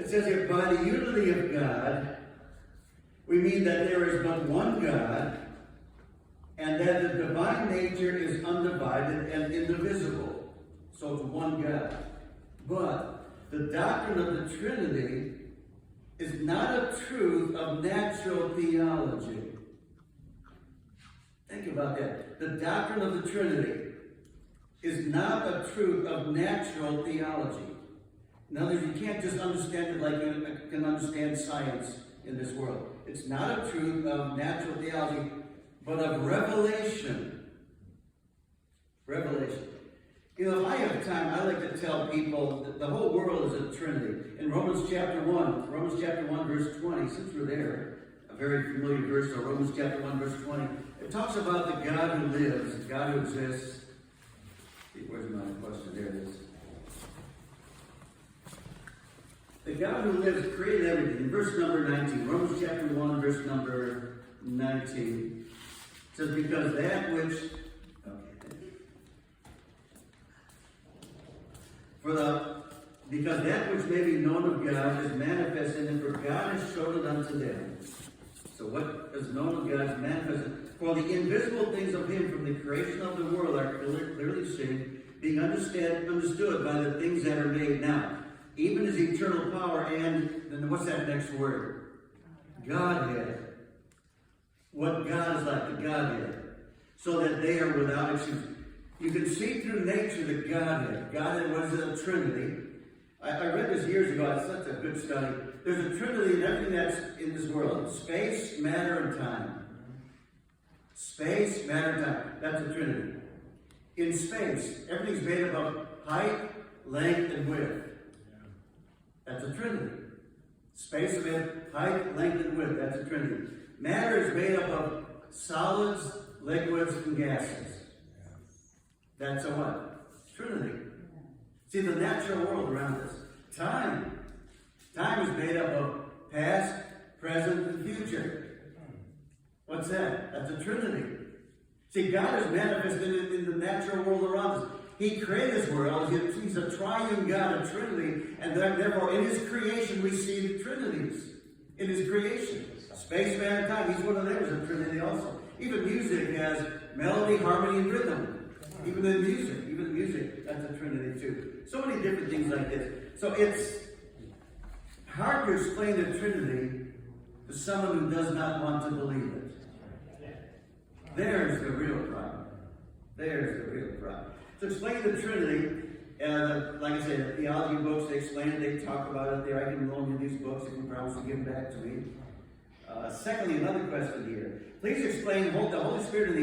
It says here, by the unity of God, we mean that there is but one God, and that the divine nature is undivided and indivisible. So it's one God. But the doctrine of the Trinity is not a truth of natural theology. Think about that. The doctrine of the Trinity is not a truth of natural theology. In other words, you can't just understand it like you can understand science in this world. It's not a truth of natural theology, but of revelation. Revelation. You know, if I have time, I like to tell people that the whole world is a Trinity. In Romans chapter 1, verse 20, since we're there, a very familiar verse, so Romans chapter 1, verse 20, it talks about the God who lives, the God who exists. Where's my question? There it is. The God who lives created everything. In verse number 19, Romans chapter 1, verse number 19, it says, because that which, because that which may be known of God is manifest in him, for God has shown it unto them. So what is known of God is manifested. For the invisible things of him from the creation of the world are clearly seen, being understood by the things that are made now. Even his eternal power and, then what's that next word? Godhead. What God is like, the Godhead. So that they are without excuse. You can see through nature the Godhead. Godhead was a Trinity. I read this years ago. It's such a good study. There's a Trinity in everything that's in this world. Space, matter, and time. Space, matter, and time. That's a Trinity. In space, everything's made up of height, length, and width. That's a Trinity. Space is made of height, length, and width. That's a Trinity. Matter is made up of solids, liquids, and gases. That's a what? Trinity. See, the natural world around us. Time. Time is made up of past, present, and future. What's that? That's a Trinity. See, God is manifested in the natural world around us. He created this world. He's a triune God, a Trinity, and therefore in his creation we see the Trinities. In his creation. Space, matter, and time. Each one of them is a Trinity also. Even music has melody, harmony, and rhythm. Even in music, that's a Trinity too. So many different things like this. So it's hard to explain the Trinity to someone who does not want to believe it. There's the real problem. There's the real problem. So explain the Trinity, like I said, the theology books, they explain it, they talk about it there. I can loan you these books if you promise to give them back to me. Secondly, another question here. Please explain the Holy Spirit in the